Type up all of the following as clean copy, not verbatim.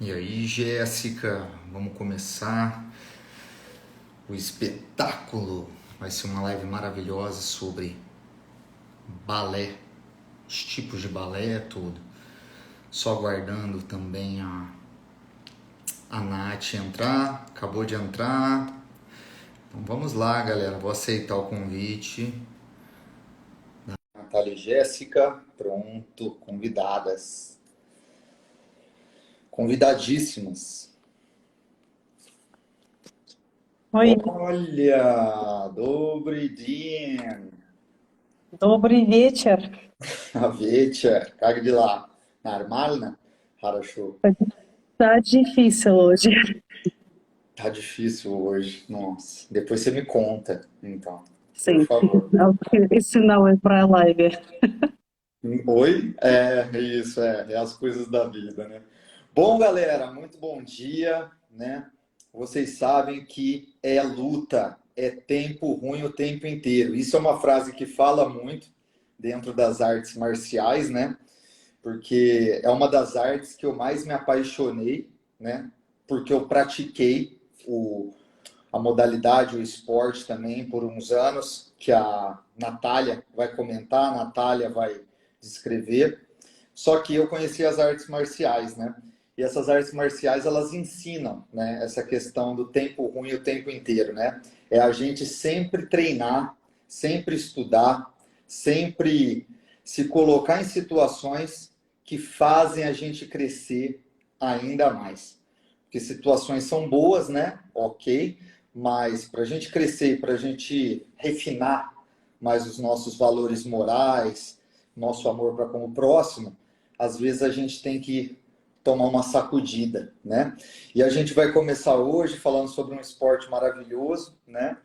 E aí, Jéssica, vamos começar o espetáculo. Vai ser uma live maravilhosa sobre balé, os tipos de balé, tudo. Só aguardando também a Nath entrar, acabou de entrar. Então vamos lá, galera, vou aceitar o convite. Natália e Jéssica, pronto, convidadas. Convidadíssimas. Oi, Olha, добрый день. добрый вечер. А вечер, как дела? Нормально? Хорошо. Tá difícil hoje. Tá difícil hoje, nossa. Depois você me conta, então, por Sim, favor. esse não é para live. Oi? É isso, é as coisas da vida, né? Bom, galera, muito bom dia, né? Vocês sabem que é luta, é tempo ruim o tempo inteiro. Isso é uma frase que fala muito dentro das artes marciais, né? Porque é uma das artes que eu mais me apaixonei, né? Porque eu pratiquei a modalidade, o esporte também por uns anos, que a Natália vai comentar, a Natália vai descrever. Só que eu conheci as artes marciais, né? E essas artes marciais, elas ensinam, né? Essa questão do tempo ruim o tempo inteiro, né? É a gente sempre treinar, sempre estudar, sempre se colocar em situações que fazem a gente crescer ainda mais. Porque situações são boas, né? Ok, mas para a gente crescer, para a gente refinar mais os nossos valores morais, nosso amor para com o próximo, às vezes a gente tem que tomar uma sacudida, né? E a gente vai começar hoje falando sobre um esporte maravilhoso, né?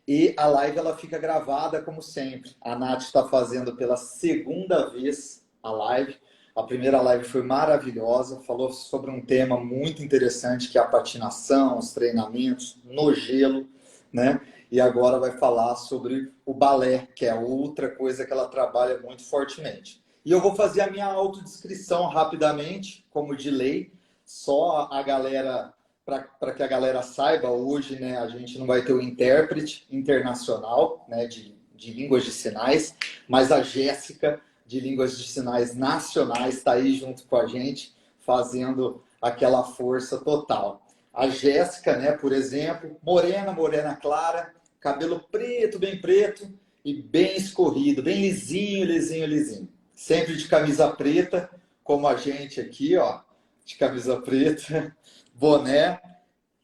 E a live ela fica gravada como sempre. A Nath está fazendo pela segunda vez a live. A primeira live foi maravilhosa, falou sobre um tema muito interessante que é a patinação, os treinamentos no gelo, né? E agora vai falar sobre o balé, que é outra coisa que ela trabalha muito fortemente. E eu vou fazer a minha autodescrição rapidamente, como de lei, só a galera para que a galera saiba, hoje, né, a gente não vai ter o intérprete internacional, né, de línguas de sinais, mas a Jéssica, de línguas de sinais nacionais, está aí junto com a gente, fazendo aquela força total. A Jéssica, né, por exemplo, morena, morena clara, cabelo preto, bem preto e bem escorrido, bem lisinho, lisinho, lisinho. Sempre de camisa preta, como a gente aqui, ó, de camisa preta, boné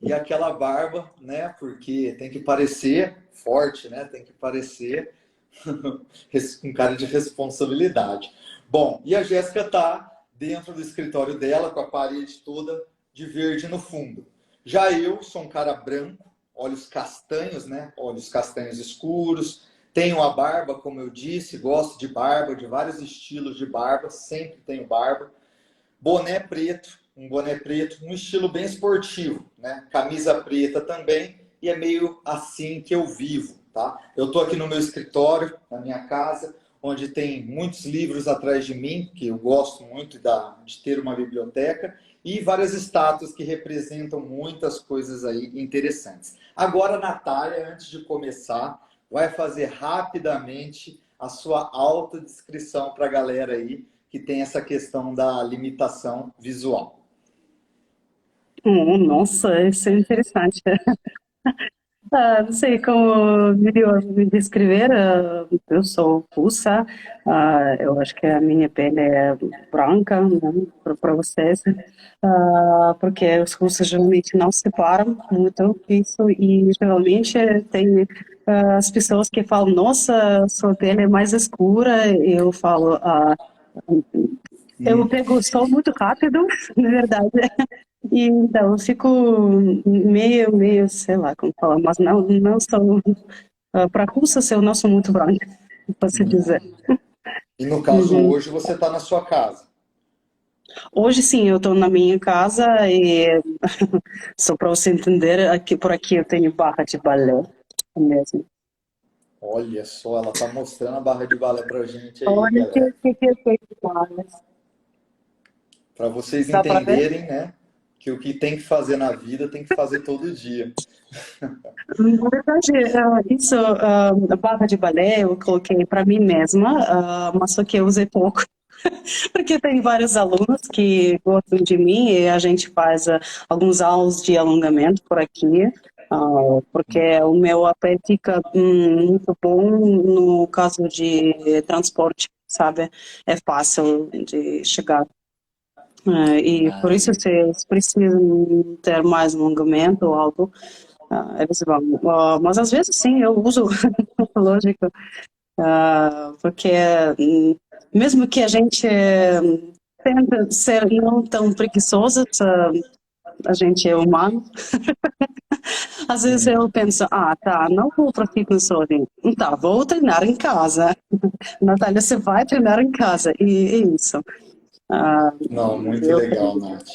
e aquela barba, né? Porque tem que parecer forte, né? Tem que parecer com cara de responsabilidade. Bom, e a Jéssica tá dentro do escritório dela, com a parede toda de verde no fundo. Já eu sou um cara branco, olhos castanhos, né? Olhos castanhos escuros. Tenho a barba, como eu disse, gosto de barba, de vários estilos de barba, sempre tenho barba. Boné preto, um boné preto, um estilo bem esportivo, né? Camisa preta também, e é meio assim que eu vivo, tá? Eu tô aqui no meu escritório, na minha casa, onde tem muitos livros atrás de mim, que eu gosto muito de ter uma biblioteca, e várias estátuas que representam muitas coisas aí interessantes. Agora, Natália, antes de começar, vai fazer rapidamente a sua autodescrição para a galera aí, que tem essa questão da limitação visual. Nossa, isso é interessante. Não sei como melhor me descrever. Eu sou russa. Eu acho que a minha pele é branca, né, para vocês. Porque os russos geralmente não separam muito isso e geralmente tem as pessoas que falam, nossa, sua pele é mais escura. E eu falo, eu pego o sol muito rápido, na verdade. E então eu fico meio, sei lá como falar, mas não sou, para russas eu não sou muito branca, posso dizer. E no caso, Uhum. hoje você está na sua casa. Hoje sim, eu estou na minha casa e só para você entender, aqui por aqui eu tenho barra de balé mesmo. Olha só, ela está mostrando a barra de balé para gente aí, Olha galera. que eu tenho de barras. Para vocês Dá para ver? entenderem, né? que o que tem que fazer na vida tem que fazer todo dia. Na verdade, isso, a barra de balé, eu coloquei para mim mesma, mas só que eu usei pouco. Porque tem vários alunos que gostam de mim e a gente faz alguns aulas de alongamento por aqui, porque o meu a pé fica muito bom no caso de transporte, sabe? É fácil de chegar. E por Ah, isso, se eles precisam ter mais alongamento ou algo, eles vão. Mas às vezes, sim, eu uso, lógico, porque mesmo que a gente tenta ser não tão preguiçosa, a gente é humano. Às vezes eu penso, tá, não vou para fitness hoje. Tá, vou treinar em casa. Natália, você vai treinar em casa. E é isso. Ah, não, muito eu legal, tenho. Nath.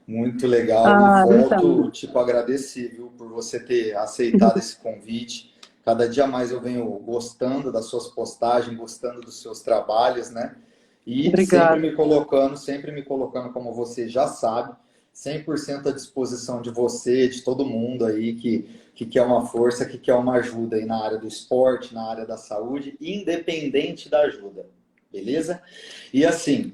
Muito legal e volto, Então, tipo, agradecer, viu, por você ter aceitado esse convite. Cada dia mais eu venho gostando das suas postagens, gostando dos seus trabalhos, né? E obrigada. sempre me colocando, como você já sabe, 100% à disposição de você, de todo mundo aí que quer uma força, que quer uma ajuda aí na área do esporte, na área da saúde, independente da ajuda, beleza? E assim,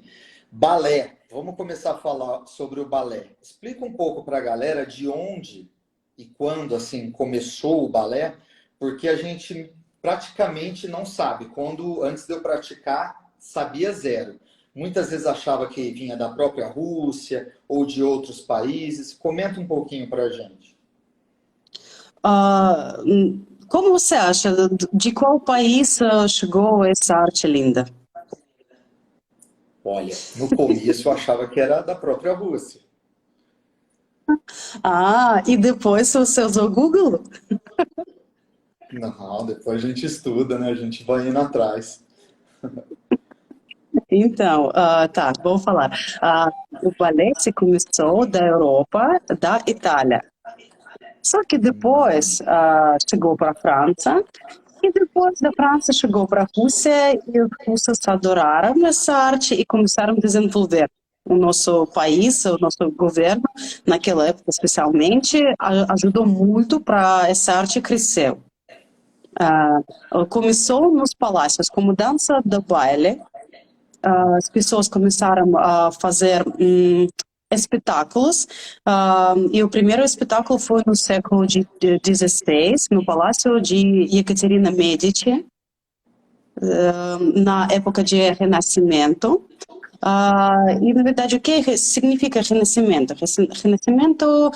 balé. Vamos começar a falar sobre o balé. Explica um pouco para a galera de onde e quando assim começou o balé, porque a gente praticamente não sabe. Quando antes de eu praticar, sabia zero. Muitas vezes achava que vinha da própria Rússia ou de outros países. Comenta um pouquinho para a gente. Ah, como você acha, de qual país chegou essa arte linda? Olha, no começo eu achava que era da própria Rússia. E depois você usou o Google? Não, depois a gente estuda, né? A gente vai indo atrás. Então, tá, vou falar. O balé se começou da Europa, da Itália. Só que depois chegou para a França, e depois da França chegou para a Rússia, e os russos adoraram essa arte e começaram a desenvolver. O nosso país, o nosso governo, naquela época especialmente, ajudou muito para essa arte crescer. Começou nos palácios como dança do baile, as pessoas começaram a fazer espetáculos, e o primeiro espetáculo foi no século XVI, no Palácio de Ekaterina Medici, na época de Renascimento. E, na verdade, o que significa Renascimento? Renascimento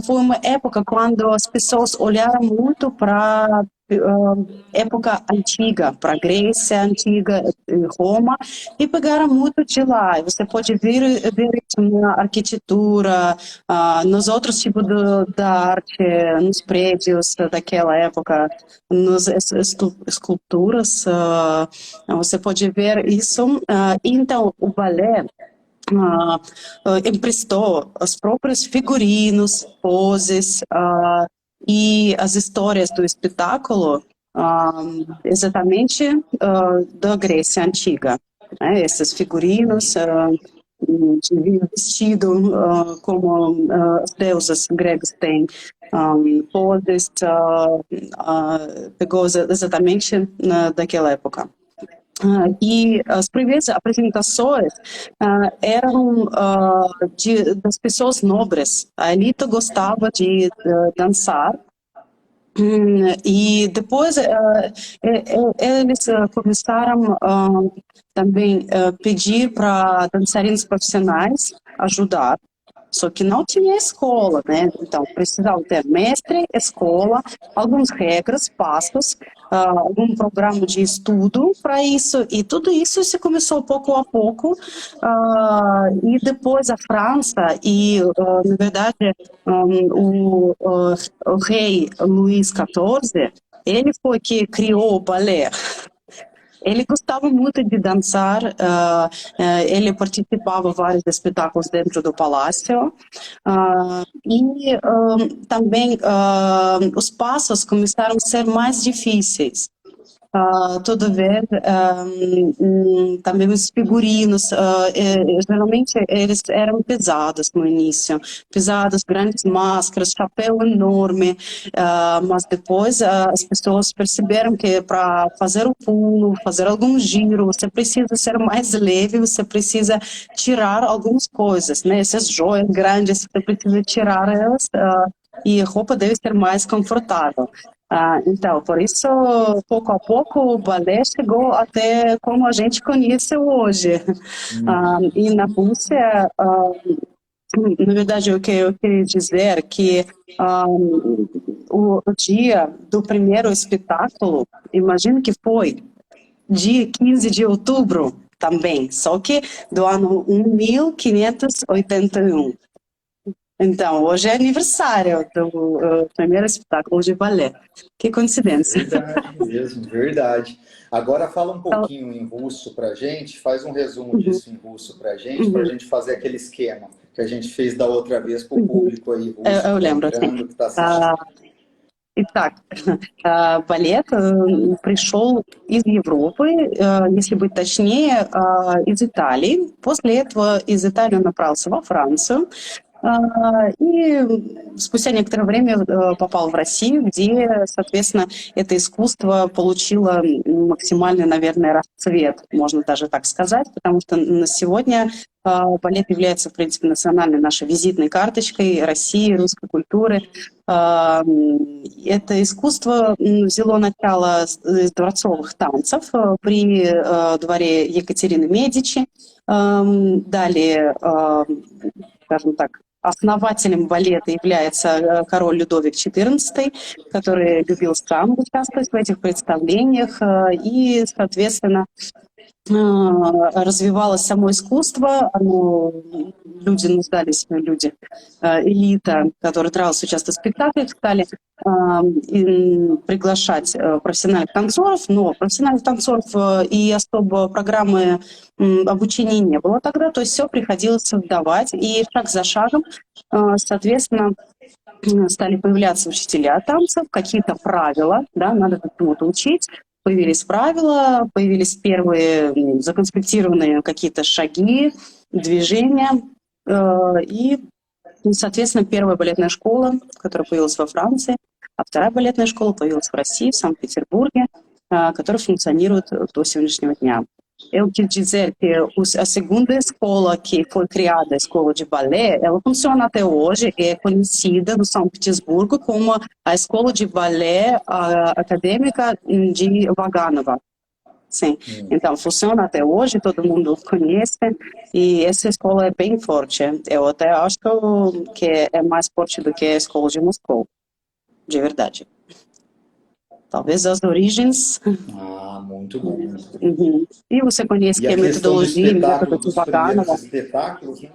foi uma época quando as pessoas olharam muito para época antiga, para a Grécia antiga, Roma, e pegaram muito de lá. Você pode ver isso na arquitetura, nos outros tipos da arte, nos prédios daquela época, nas esculturas, você pode ver isso. Então, o balé emprestou os próprios figurinos, poses, e as histórias do espetáculo, exatamente da Grécia Antiga. Né? Esses figurinos de vestido, como as deusas gregas têm, poses, pegou exatamente daquela época. E as primeiras apresentações eram das pessoas nobres. A elite gostava de dançar. E depois eles começaram também a pedir para dançarinos profissionais ajudar. Só que não tinha escola, né? Então, precisava ter mestre, escola, algumas regras, passos, algum programa de estudo para isso. E tudo isso se começou pouco a pouco. E depois a França, e, na verdade, o rei Luís XIV, ele foi que criou o balé. Ele gostava muito de dançar, ele participava de vários espetáculos dentro do palácio, e também os passos começaram a ser mais difíceis. tudo ver, também os figurinos, geralmente eles eram pesados no início, pesados, grandes máscaras, chapéu enorme, mas depois as pessoas perceberam que para fazer o pulo, fazer algum giro, você precisa ser mais leve, você precisa tirar algumas coisas, né? Essas joias grandes, você precisa tirar elas, e a roupa deve ser mais confortável. Então, por isso, pouco a pouco, o balé chegou até como a gente conhece hoje. E na Rússia, na verdade, o que eu queria dizer é que o dia do primeiro espetáculo, imagino que foi dia 15 de outubro também, só que do ano 1581. Então, hoje é aniversário do primeiro espetáculo de balé. Que coincidência. Verdade mesmo, verdade. Agora fala um Então, pouquinho em russo pra gente, faz um resumo disso em russo pra uhum, gente fazer aquele esquema que a gente fez da outra vez para o uhum. público aí russo Eu que está лembro, sim. entrando, que está assistindo. Итак, балет пришел из Европы, если быть точнее, из Италии. После этого из Италии он направился во Францию. И спустя некоторое время попал в Россию, где, соответственно, это искусство получило максимальный, наверное, расцвет, можно даже так сказать, потому что на сегодня балет является, в принципе, национальной нашей визитной карточкой России, русской культуры. Это искусство взяло начало из дворцовых танцев при дворе Екатерины Медичи. Далее, скажем так, основателем балета является король Людовик XIV, который любил сам участвовать в этих представлениях, и, соответственно, развивалось само искусство, люди нуждались, элита, которая нравилась участвовать в спектаклях, стали приглашать профессиональных танцоров, но профессиональных танцоров и особо программы обучения не было тогда, то есть все приходилось создавать, и шаг за шагом, соответственно, стали появляться учителя танцев, какие-то правила, да, надо чему-то учить, появились правила, появились первые законспектированные какие-то шаги, движения, и, соответственно, первая балетная школа, которая появилась во Франции, а вторая балетная школа появилась в России, в Санкт-Петербурге, которая функционирует до сегодняшнего дня. Eu quis dizer que a segunda escola que foi criada, a escola de balé, ela funciona até hoje e é conhecida no São Petersburgo como a escola de balé acadêmica de Vaganova. Sim, então funciona até hoje, todo mundo conhece e essa escola é bem forte. Eu até acho que é mais forte do que a escola de Moscou, de verdade. Talvez as origens. Muito bom. Uhum. E você conhece E que a é questão do metodologia, espetáculo, método dos bacana. primeiros espetáculos, né?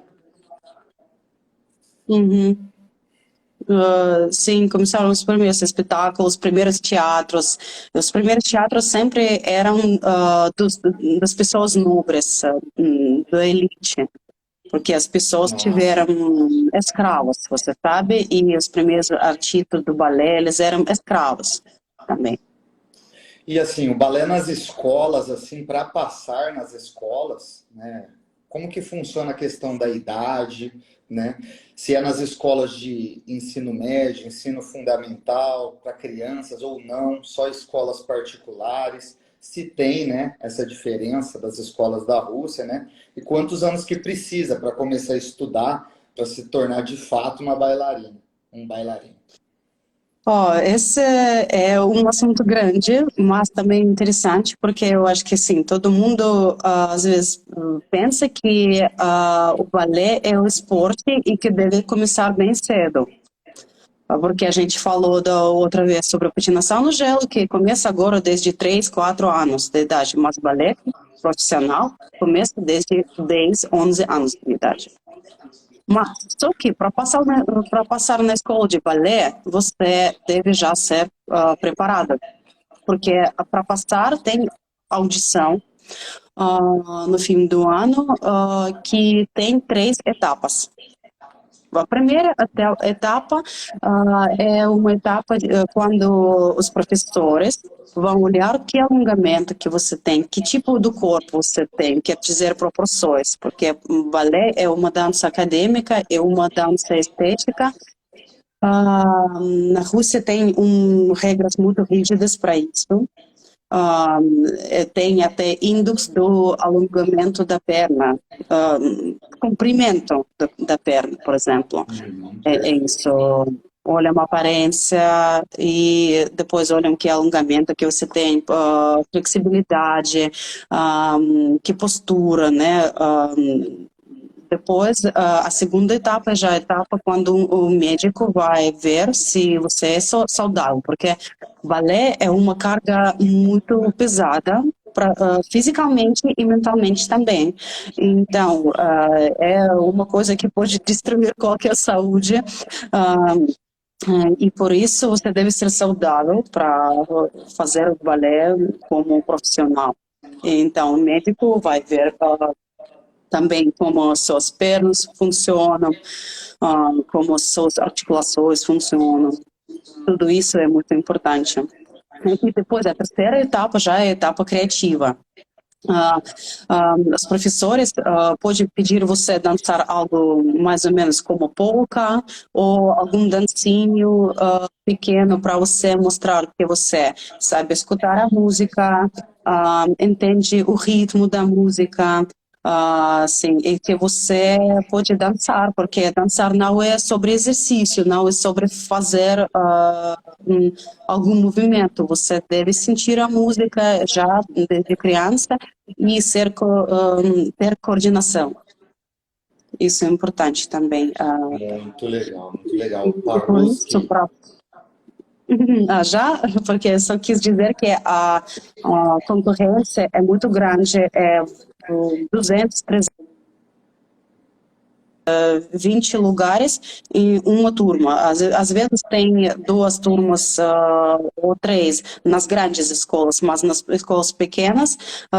Uhum. Sim, começaram os primeiros espetáculos, os primeiros teatros. Os primeiros teatros sempre eram das pessoas nobres, da elite, porque as pessoas tiveram escravos, você sabe, e os primeiros artistas do balé, eles eram escravos também. E assim, o balé nas escolas, assim, para passar nas escolas, né? Como que funciona a questão da idade, né? Se é nas escolas de ensino médio, ensino fundamental, para crianças ou não, só escolas particulares, se tem, né, essa diferença das escolas da Rússia, né? E quantos anos que precisa para começar a estudar, para se tornar de fato uma bailarina, um bailarino. Esse é um assunto grande, mas também interessante, porque eu acho que sim, todo mundo às vezes pensa que o balé é um esporte e que deve começar bem cedo. Porque a gente falou da outra vez sobre a patinação no gelo, que começa agora desde 3, 4 anos de idade, mas balé profissional começa desde 10, 11 anos de idade. Mas, só que para passar na escola de balé, você deve já ser preparada. Porque para passar tem audição no fim do ano, que tem 3 etapas. A primeira etapa é uma etapa quando os professores vão olhar que alongamento que você tem, que tipo do corpo você tem, quer dizer, proporções, porque balé é uma dança acadêmica, é uma dança estética. Na Rússia tem regras muito rígidas para isso. Tem até índice do alongamento da perna, comprimento da perna, por exemplo. É isso. Olham a aparência e depois olham que alongamento que você tem, flexibilidade, que postura, né? Depois, a segunda etapa já é a etapa quando o médico vai ver se você é saudável, porque balé é uma carga muito pesada, fisicamente e mentalmente também. Então, é uma coisa que pode destruir qualquer saúde. E por isso você deve ser saudável para fazer o balé como um profissional. Então, o médico vai ver também como as suas pernas funcionam, como as suas articulações funcionam. Tudo isso é muito importante. E depois, a terceira etapa já é a etapa criativa. Os professores podem pedir você dançar algo mais ou menos como polka ou algum dancinho pequeno para você mostrar que você sabe escutar a música, entende o ritmo da música, sim, e que você pode dançar, porque dançar não é sobre exercício, não é sobre fazer algum movimento. Você deve sentir a música já desde criança e ter coordenação. Isso é importante também. Muito legal, muito legal. Por isso, já, porque eu só quis dizer que a concorrência é muito grande, 200, 300, 20 lugares em uma turma. Às vezes tem duas turmas ou três nas grandes escolas, mas nas escolas pequenas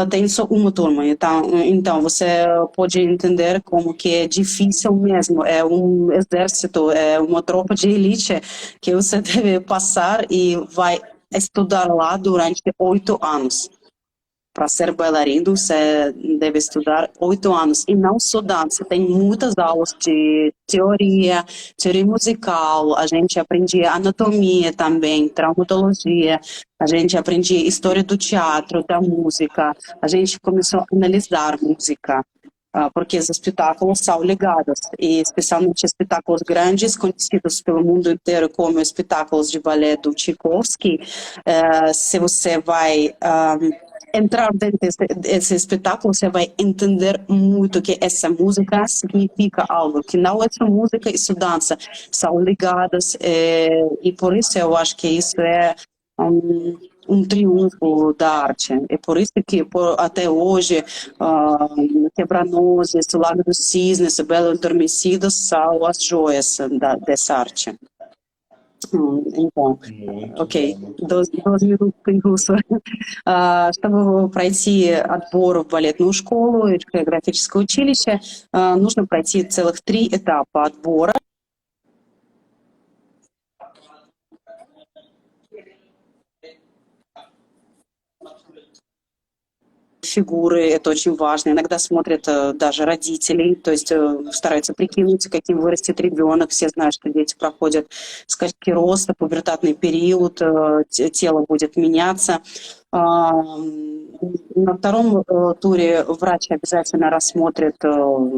tem só uma turma. Então você pode entender como que é difícil mesmo. É um exército, é uma tropa de elite que você deve passar e vai estudar lá durante 8 anos. Para ser bailarino, você deve estudar 8 anos. E não só dança, tem muitas aulas de teoria musical, a gente aprendia anatomia também, traumatologia, a gente aprendia história do teatro, da música, a gente começou a analisar música. Porque os espetáculos são ligados, e especialmente espetáculos grandes, conhecidos pelo mundo inteiro como espetáculos de balé do Tchaikovsky. Se você vai entrar dentro desse espetáculo, você vai entender muito que essa música significa algo, que não é só música, isso dança, são ligadas, e por isso eu acho que isso é um triunfo da arte. É por isso que até hoje Quebra-Nozes, o Lago dos Cisnes, o Belo Adormecido são as joias dessa arte. Окей, до минуты. Чтобы пройти отбор в балетную школу или хореографическое училище, нужно пройти целых 3 этапа отбора. Фигуры, это очень важно. Иногда смотрят даже родителей, то есть стараются прикинуть, каким вырастет ребенок. Все знают, что дети проходят скачки роста, пубертатный период, тело будет меняться. На втором туре врач обязательно рассмотрит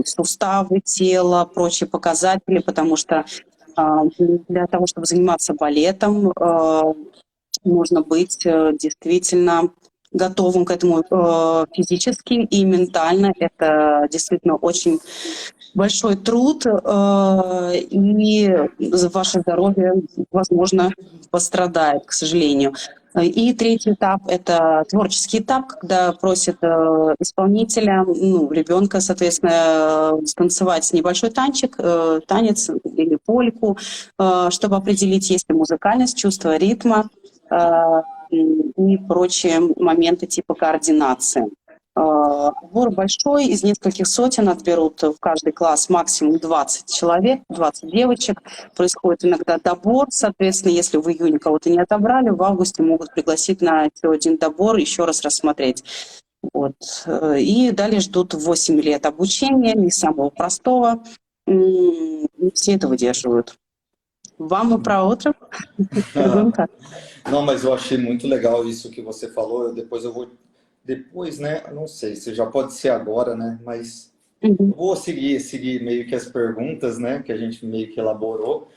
суставы тела, прочие показатели, потому что для того, чтобы заниматься балетом, нужно быть действительно готовым к этому физически и ментально. Это действительно очень большой труд, и ваше здоровье, возможно, пострадает, к сожалению. И третий этап — это творческий этап, когда просят исполнителя, ребенка, соответственно, станцевать небольшой танец или польку, чтобы определить, есть ли музыкальность, чувство ритма и прочие моменты типа координации. Отбор большой, из нескольких сотен отберут в каждый класс максимум 20 человек, 20 девочек. Происходит иногда добор, соответственно, если в июне кого-то не отобрали, в августе могут пригласить на еще один добор, еще раз рассмотреть. Вот. И далее ждут 8 лет обучения, не самого простого. Все это выдерживают. Vamos para outra pergunta? Não, mas eu achei muito legal isso que você falou. Depois eu vou. Depois, né? Não sei se já pode ser agora, né? Mas eu vou seguir meio que as perguntas, né? Que a gente meio que elaborou,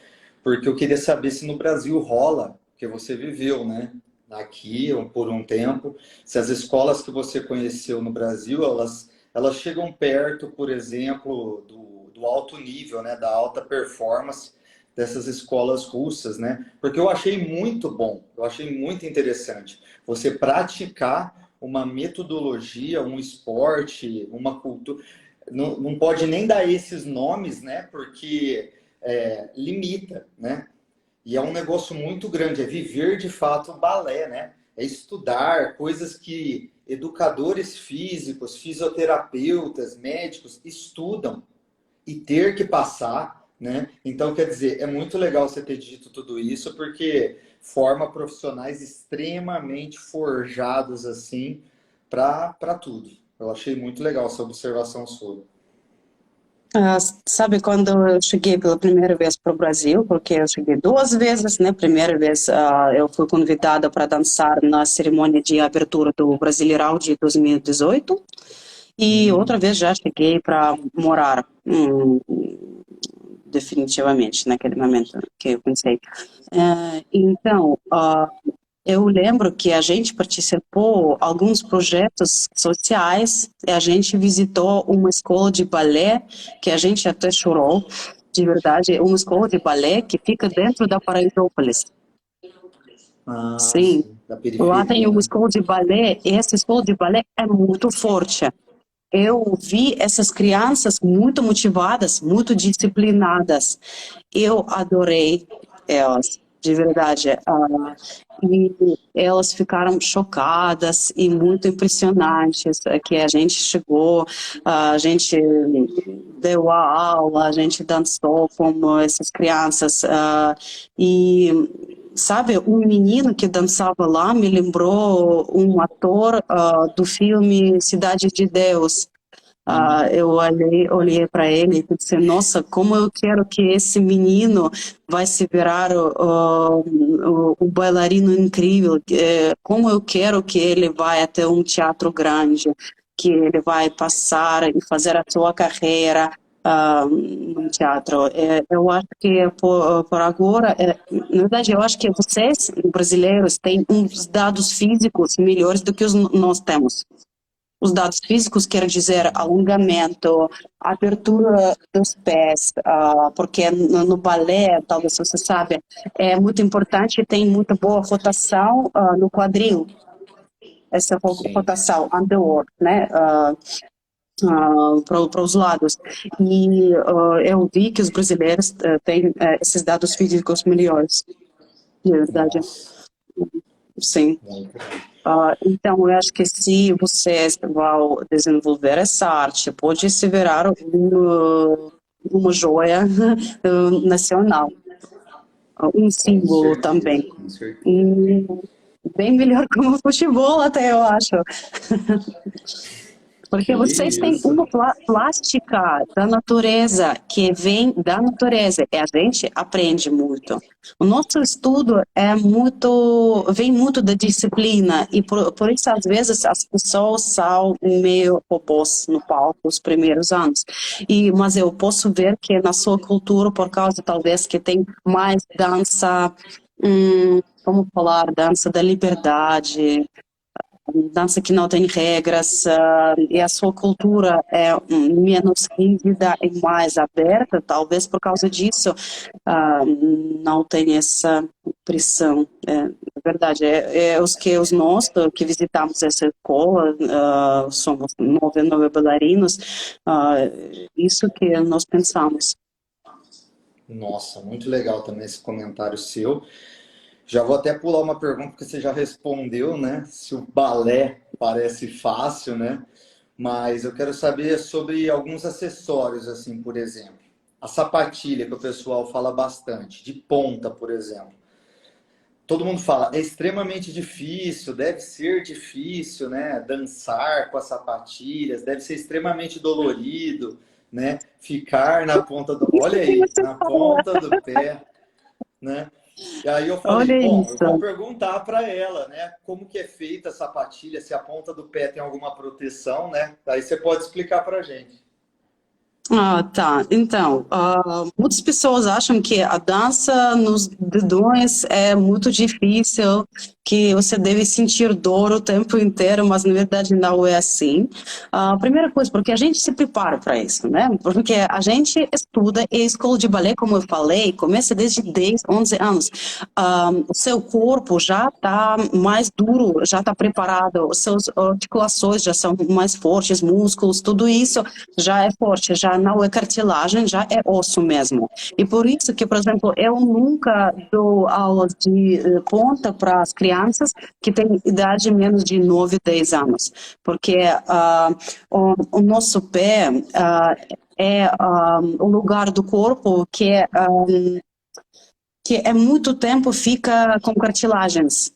porque eu queria saber se no Brasil rola, porque você viveu, né? Aqui por um tempo, se as escolas que você conheceu no Brasil, elas chegam perto, por exemplo, do alto nível, né? Da alta performance dessas escolas russas, né? Porque eu achei muito bom, eu achei muito interessante você praticar uma metodologia, um esporte, uma cultura. Não pode nem dar esses nomes, né? Porque limita, né? E é um negócio muito grande, é viver de fato o balé, né? É estudar coisas que educadores físicos, fisioterapeutas, médicos estudam e ter que passar, né? Então, quer dizer, é muito legal você ter dito tudo isso, porque forma profissionais extremamente forjados assim para tudo. Eu achei muito legal essa observação sua. Sabe, quando eu cheguei pela primeira vez para o Brasil, porque eu cheguei duas vezes, né? Primeira vez eu fui convidada para dançar na cerimônia de abertura do Brasileirão de 2018 e outra vez já cheguei para morar, definitivamente, naquele momento que eu pensei. Então, eu lembro que a gente participou de alguns projetos sociais, e a gente visitou uma escola de balé, que a gente até chorou, de verdade, uma escola de balé que fica dentro da Paraisópolis. Sim, Da lá periferia, tem uma né? escola de balé, e essa escola de balé é muito forte. Eu vi essas crianças muito motivadas, muito disciplinadas. Eu adorei elas, de verdade. E elas ficaram chocadas e muito impressionantes que a gente chegou, a gente deu a aula, a gente dançou com essas crianças. E sabe, um menino que dançava lá me lembrou um ator do filme Cidade de Deus. Eu olhei para ele e disse, nossa, como eu quero que esse menino vai se virar o bailarino incrível, como eu quero que ele vai até um teatro grande, que ele vai passar e fazer a sua carreira no teatro. Eu acho que por agora, na verdade, eu acho que vocês, brasileiros, têm uns dados físicos melhores do que nós temos. Os dados físicos quer dizer alongamento, abertura dos pés, porque no balé, talvez você sabe, é muito importante, tem muita boa rotação no quadril, essa rotação underward, né? Para os lados. E eu vi que os brasileiros têm esses dados físicos melhores, de verdade. Nossa, Sim. Então, eu acho que se vocês vão desenvolver essa arte, pode se virar uma joia nacional, um símbolo também. com certeza. Bem melhor como o futebol, até eu acho. Porque Que vocês têm isso. uma plástica da natureza, que vem da natureza, e a gente aprende muito. O nosso estudo vem muito da disciplina, e por isso, às vezes, as pessoas são meio robôs no palco os primeiros anos. Mas eu posso ver que na sua cultura, por causa, talvez, que tem mais dança, como falar, dança da liberdade, dança que não tem regras, e a sua cultura é menos rígida e mais aberta, talvez por causa disso não tem essa pressão. É verdade, os nós que visitamos essa escola, somos nove bailarinos, isso que nós pensamos. Nossa, muito legal também esse comentário seu. Já vou até pular uma pergunta que você já respondeu, né? Se o balé parece fácil, né? mas eu quero saber sobre alguns acessórios, assim, por exemplo. A sapatilha, que o pessoal fala bastante, de ponta, por exemplo. Todo mundo fala, é extremamente difícil, deve ser difícil, né? Dançar com as sapatilhas, deve ser extremamente dolorido, né? Ficar na ponta do, olha Isso que aí, você na fala. ponta do pé, né? E aí eu falei, Olha bom, eu vou isso. perguntar para ela, né? Como que é feita a sapatilha, se a ponta do pé tem alguma proteção, né? Aí você pode explicar para a gente. Ah, tá. Então, muitas pessoas acham que a dança nos dedões é muito difícil, que você deve sentir dor o tempo inteiro, mas na verdade não é assim. A primeira coisa, porque a gente se prepara para isso, né? Porque a gente estuda e a escola de balé, como eu falei, começa desde 10, 11 anos. O seu corpo já está mais duro, já está preparado, as suas articulações já são mais fortes, músculos, tudo isso já é forte, já não é cartilagem, já é osso mesmo. E por isso que, por exemplo, eu nunca dou aulas de ponta para as crianças que têm idade menos de 9, 10 anos, porque o nosso pé é o lugar do corpo que é muito tempo fica com cartilagens.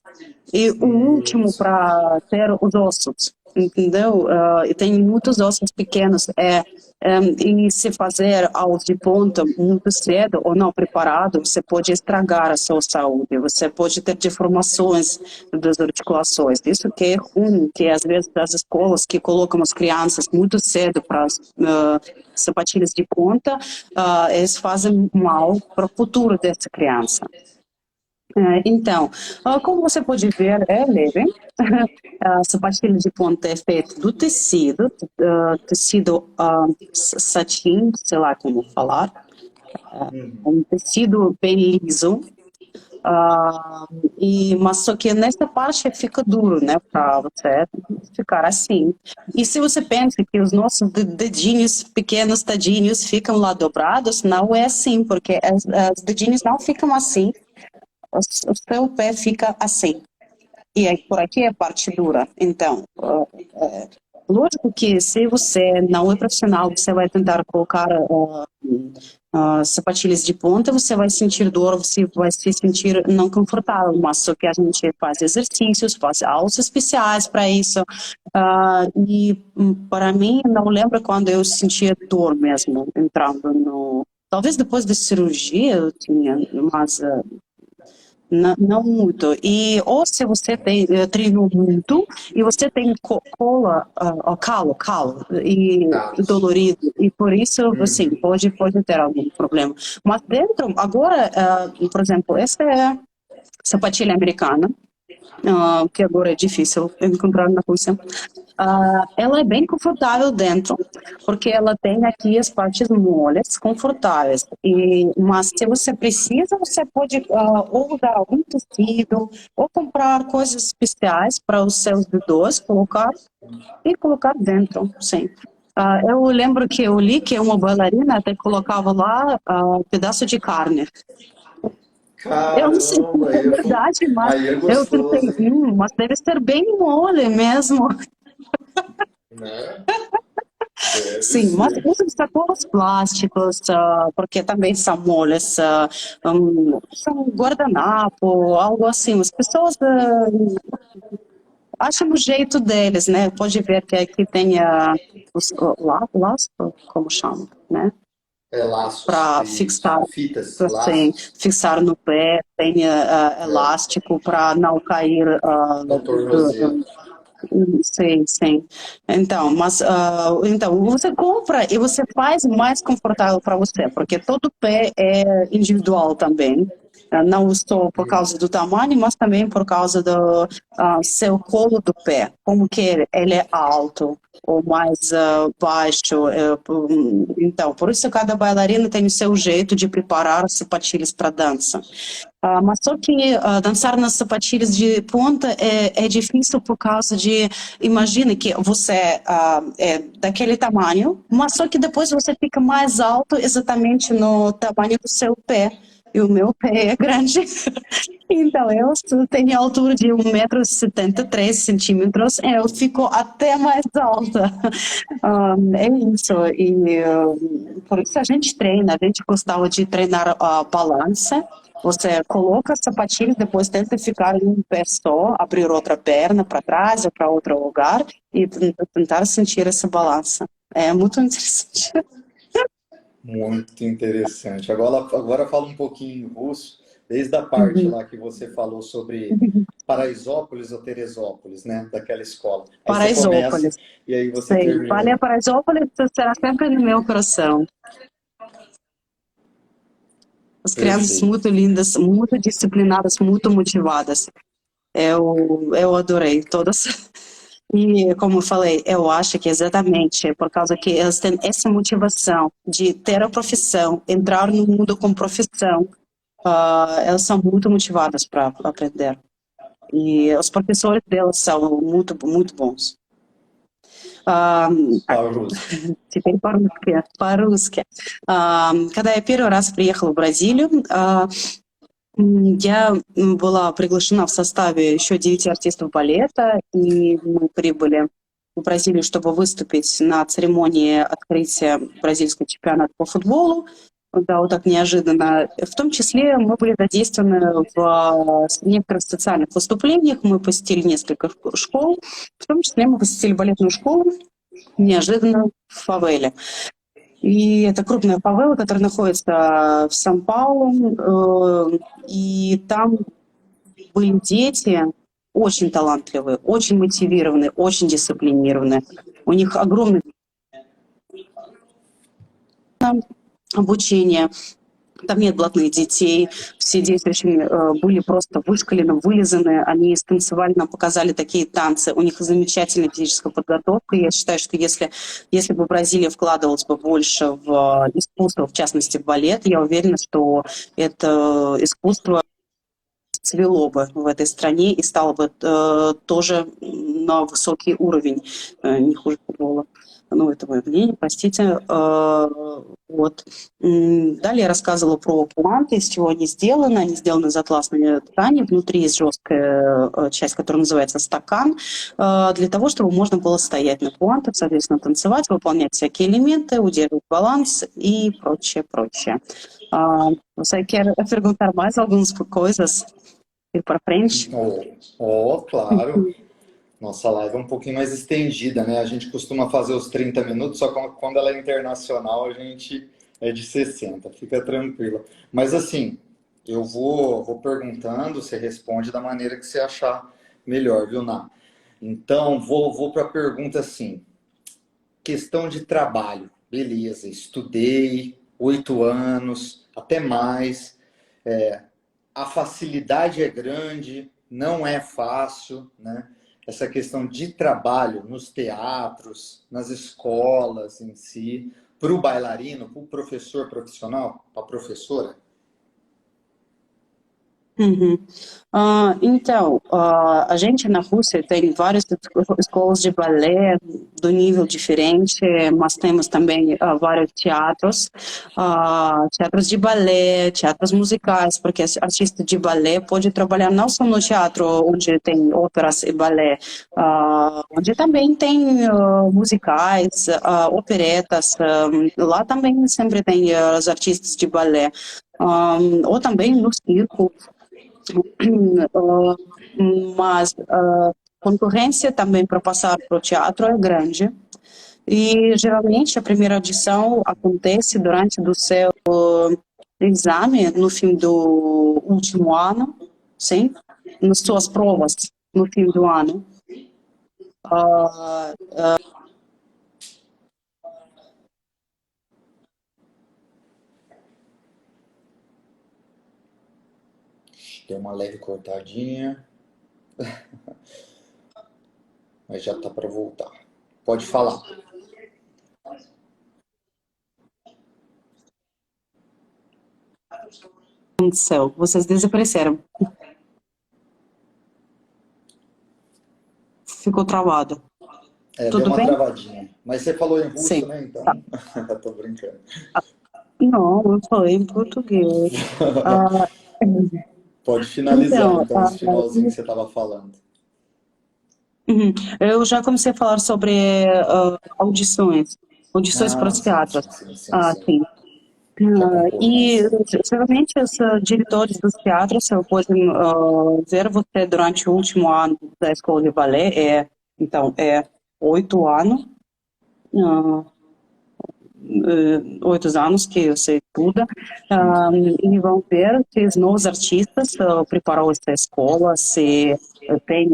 E o último Isso. para ter os ossos, entendeu? E tem muitos ossos pequenos. E se fazer aulas de ponta muito cedo ou não preparado, você pode estragar a sua saúde, você pode ter deformações das articulações. Isso que é ruim, que às vezes as escolas que colocam as crianças muito cedo para sapatilhas de ponta, eles fazem mal para o futuro dessa criança. Então, como você pode ver, é leve. A sapatilha de ponta é feita do tecido, tecido satin, sei lá como falar, um tecido bem liso, mas só que nessa parte fica duro, né, para você ficar assim. E se você pensa que os nossos dedinhos pequenos, tadinhos, ficam lá dobrados, não é assim, porque os dedinhos não ficam assim, o seu pé fica assim. E aí, por aqui é a parte dura. Então, lógico que se você não é profissional, você vai tentar colocar sapatilhas de ponta, você vai sentir dor, você vai se sentir não confortável, mas só que a gente faz exercícios, faz aulas especiais para isso. Para mim, não lembro quando eu sentia dor mesmo, entrando no... Talvez depois da cirurgia eu tinha, mas não, não muito. E ou se você tem treinou muito e você tem cola, calo e Calos. dolorido e por isso assim Uhum. pode ter algum problema. Mas dentro agora, por exemplo, essa é a sapatilha americana, que agora é difícil encontrar na Rússia. Ela é bem confortável dentro, porque ela tem aqui as partes moles, confortáveis. Mas se você precisa, você pode ou usar algum tecido, ou comprar coisas especiais para os seus dedos, colocar dentro, sim. Eu lembro que eu li que uma bailarina até colocava lá um pedaço de carne. Eu não sei se Caramba, é verdade, mas aí é eu gostoso, pensei, hein? mas deve ser bem mole mesmo. Né? Deve Sim, mas ser. usam sacolas plásticos, porque também são moles, são guardanapo, algo assim. As pessoas acham o jeito deles, né? Pode ver que aqui tem os laços, como chama, né? É laços, Para isso. fixar, Fitas, assim, laços. fixar no pé, tem É, elástico para não cair no tornozelo. sim, sim. Então, mas então você compra e você faz mais confortável para você, porque todo pé é individual também. Não só por causa do tamanho, mas também por causa do seu colo do pé, como que ele é alto ou mais baixo. Então, por isso cada bailarina tem o seu jeito de preparar as sapatilhas para dança. Mas só que dançar nas sapatilhas de ponta é difícil por causa de, imagine que você é daquele tamanho, mas só que depois você fica mais alto exatamente no tamanho do seu pé. e o meu pé é grande. Então, eu tenho a altura de 1,73 m, eu fico até mais alta. É isso. E por isso a gente treina, a gente gostava de treinar a balança. Você coloca a sapatilha, depois tenta ficar em um pé só, abrir outra perna para trás ou para outro lugar e tentar sentir essa balança. É muito interessante. Muito interessante. Agora fala um pouquinho em russo, desde a parte Uhum. lá que você falou sobre Paraisópolis ou Teresópolis, né? Daquela escola. Aí você começa Paraisópolis. e aí você Sei. termina. Vale, Paraisópolis será sempre no meu coração. As crianças Perfeito. muito lindas, muito disciplinadas, muito motivadas. Eu adorei todas. E, como eu falei, eu acho que exatamente por causa que elas têm essa motivação de ter a profissão, entrar no mundo com profissão, elas são muito motivadas para aprender. E os professores delas são muito, muito bons. А, Теперь по-русски. По-русски. Когда я первый раз приехала в Бразилию, я была приглашена в составе еще 9 артистов балета, и мы прибыли в Бразилию, чтобы выступить на церемонии открытия бразильского чемпионата по футболу. Да, вот так неожиданно. В том числе мы были задействованы в некоторых социальных выступлениях. Мы посетили несколько школ. В том числе мы посетили балетную школу неожиданно в фавеле. И это крупная фавела, которая находится в Сан-Паулу. И там были дети очень талантливые, очень мотивированные, очень дисциплинированные. У них огромное обучение. Там нет блатных детей, все дети очень были просто вышкалены, вылизаны, они станцевали, нам показали такие танцы, у них замечательная физическая подготовка. Я считаю, что если бы Бразилия вкладывалась бы больше в искусство, в частности в балет, я уверена, что это искусство цвело бы в этой стране и стало бы тоже на высокий уровень, не хуже футбола. Ну, это мое мнение, простите. Вот. Далее я рассказывала про пуанты, из чего они сделаны. Они сделаны из атласной ткани. Внутри есть жесткая часть, которая называется стакан, для того, чтобы можно было стоять на пуантах, соответственно, танцевать, выполнять всякие элементы, удерживать баланс и прочее, прочее. Você quer perguntar mais algumas coisas? Ir para frente? Claro. Nossa live é um pouquinho mais estendida, né? A gente costuma fazer os 30 minutos, só que quando ela é internacional, a gente é de 60. Fica tranquila. Mas assim, eu vou perguntando, você responde da maneira que você achar melhor, viu, Ná? Então, vou para a pergunta assim. Questão de trabalho. Beleza, estudei 8 anos, até mais. A facilidade é grande, não é fácil, né? Essa questão de trabalho nos teatros, nas escolas em si, para o bailarino, para o professor profissional, para a professora? Uhum. Então, a gente na Rússia tem várias escolas de balé do nível diferente, mas temos também vários teatros, teatros de balé, teatros musicais, porque artista de balé pode trabalhar não só no teatro onde tem óperas e balé, onde também tem musicais, operetas, lá também sempre tem os artistas de balé, ou também no circo. Mas a concorrência também para passar para o teatro é grande. E geralmente a primeira audição acontece durante o seu exame no fim do último ano, sim, nas suas provas no fim do ano. Tem uma leve cortadinha, mas já tá para voltar. Pode falar. Aconteceu, vocês desapareceram. Ficou travado. Deu Tudo uma bem? travadinha. Mas você falou em russo, Sim. né? Então, Tá. tô brincando. Não, foi em português. Ah, Pode finalizar, então, então, esse finalzinho que você estava falando. uhum. Eu já comecei a falar sobre audições, audições para Ah, os sim, teatros. sim, sim, sim, sim. Sim. Já E concorrência. geralmente os diretores dos teatros podem ver você durante o último ano da escola de balé, então é 8 anos, ah, 8 anos que você estuda, e vão ver se os novos artistas preparou essa escola, se tem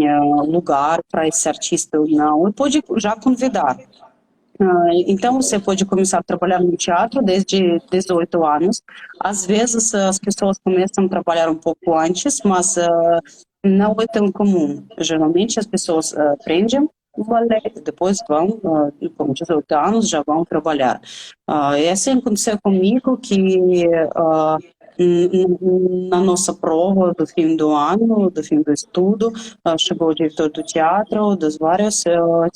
lugar para esse artista ou não, e pode já convidar. Então, você pode começar a trabalhar no teatro desde 18 anos. Às vezes, as pessoas começam a trabalhar um pouco antes, mas não é tão comum. Geralmente, as pessoas aprendem o balé, depois vão, com 18 anos, já vão trabalhar. É assim aconteceu comigo, que na nossa prova do fim do ano, do fim do estudo, chegou o diretor do teatro, dos vários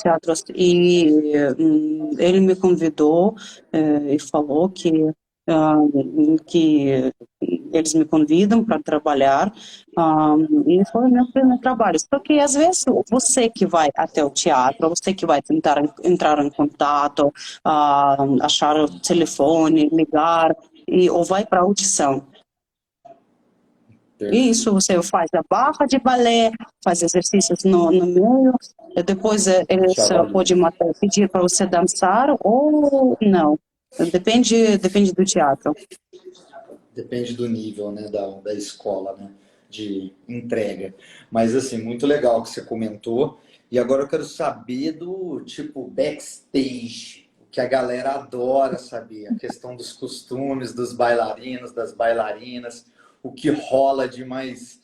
teatros, e ele me convidou e falou que eles me convidam para trabalhar, e foi meu primeiro trabalho. Só que às vezes você que vai até o teatro, você que vai tentar entrar em contato, achar o telefone, ligar, ou vai para audição. Isso, Perfeito. você faz a barra de balé, faz exercícios no meio, e depois Te eles avalia. podem pedir para você dançar ou não. Depende do teatro. Depende do nível, né, da escola, né, de entrega. Mas, assim, muito legal que você comentou. E agora eu quero saber do, tipo, backstage, o que a galera adora saber, a questão dos costumes dos bailarinos, das bailarinas, o que rola de mais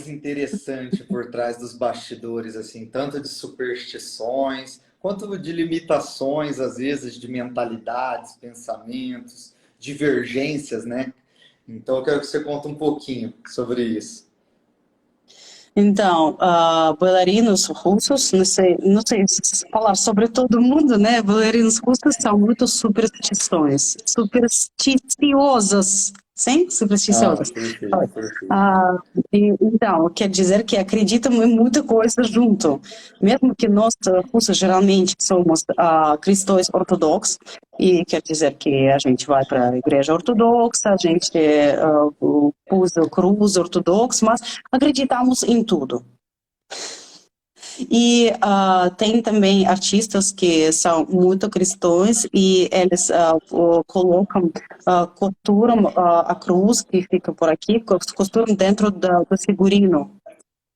interessante por trás dos bastidores, assim, tanto de superstições, quanto de limitações, às vezes, de mentalidades, pensamentos, divergências, né? Então, eu quero que você conte um pouquinho sobre isso. Então, bailarinos russos, não sei se falar sobre todo mundo, né? Bailarinos russos são muito supersticiosos, sim? Ah, Supersticiosos. perfeito, perfeito. Ah, então, quer dizer que acreditam em muita coisa junto. Mesmo que nós, russos, geralmente somos cristãos ortodoxos, e quer dizer que a gente vai para a igreja ortodoxa, a gente usa cruz ortodoxa, mas acreditamos em tudo. E tem também artistas que são muito cristãos e eles colocam, costuram a cruz que fica por aqui, costuram dentro do figurino,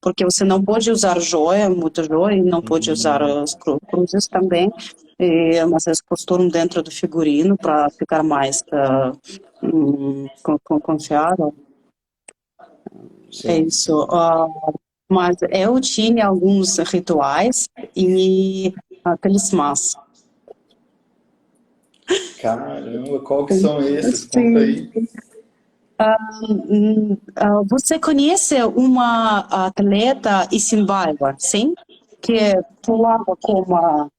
porque você não pode usar joia, muita joia, e não pode usar Hum, as cruzes também, mas eles costuram dentro do figurino para ficar mais confiável. É sim, isso. sim. Mas eu tinha alguns rituais e talismãs. Caramba, qual que são esses? Conta Sim. aí. Você conhece uma atleta Isimbaeva, sim? Que pulava com uma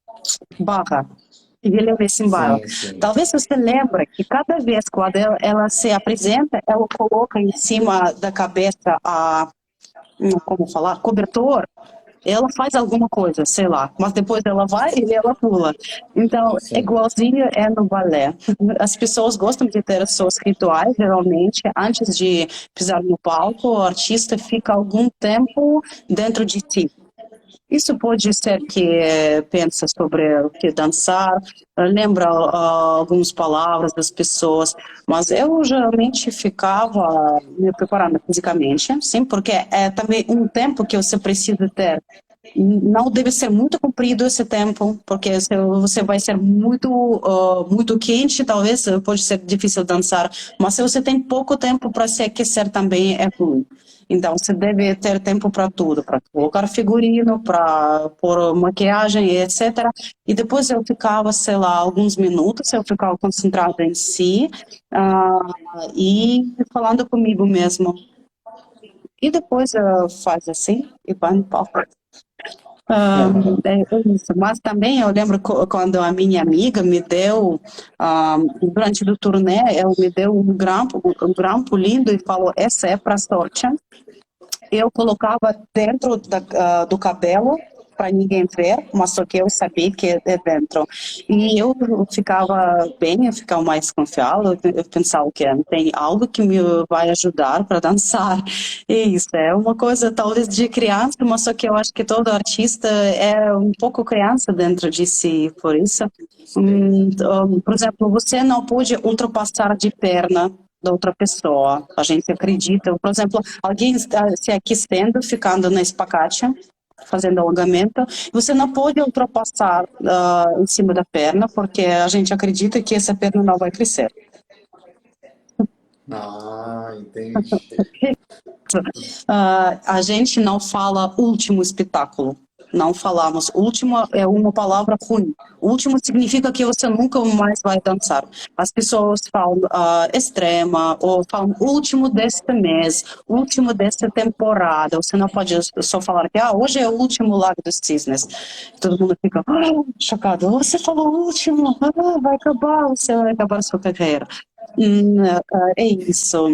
barra. Helena Isimbaeva. Sim, sim. Talvez você lembre que cada vez que ela se apresenta, ela coloca em cima da cabeça como falar, cobertor, ela faz alguma coisa, sei lá, mas depois ela vai e ela pula. Então, é Sim. igualzinho é no balé. As pessoas gostam de ter seus rituais, geralmente, antes de pisar no palco, o artista fica algum tempo dentro de si. Isso pode ser que pensa sobre o que dançar, lembra algumas palavras das pessoas, mas eu geralmente ficava me preparando fisicamente, sim, porque é também um tempo que você precisa ter. Não deve ser muito comprido esse tempo, porque se você vai ser muito quente, talvez pode ser difícil dançar, mas se você tem pouco tempo para se aquecer também é ruim. Então, você deve ter tempo para tudo, para colocar figurino, para pôr maquiagem, etc. E depois eu ficava, sei lá, alguns minutos, eu ficava concentrada em si, e falando comigo mesmo. E depois faz assim e vai no palco. É isso. Mas também eu lembro quando a minha amiga me deu, durante o turnê, ela me deu um grampo lindo e falou, essa é para sorte. Eu colocava dentro do cabelo para ninguém ver, mas só que eu sabia que é dentro. E eu ficava bem, eu ficava mais confiável, eu pensava que tem algo que me vai ajudar para dançar. E isso é uma coisa talvez de criança, mas só que eu acho que todo artista é um pouco criança dentro de si, por isso. Sim. Por exemplo, você não pode ultrapassar de perna da outra pessoa. A gente acredita, por exemplo, alguém está se aquecendo, ficando na espacate, fazendo alongamento, você não pode ultrapassar em cima da perna, porque a gente acredita que essa perna não vai crescer. Ah, entendi. A gente não fala último espetáculo. Não falamos. Último é uma palavra ruim. Último significa que você nunca mais vai dançar. As pessoas falam extrema, ou falam último deste mês, último desta temporada. Você não pode só falar que hoje é o último Lago dos Cisnes. Todo mundo fica chocado. Você falou último, você vai acabar a sua carreira. É isso.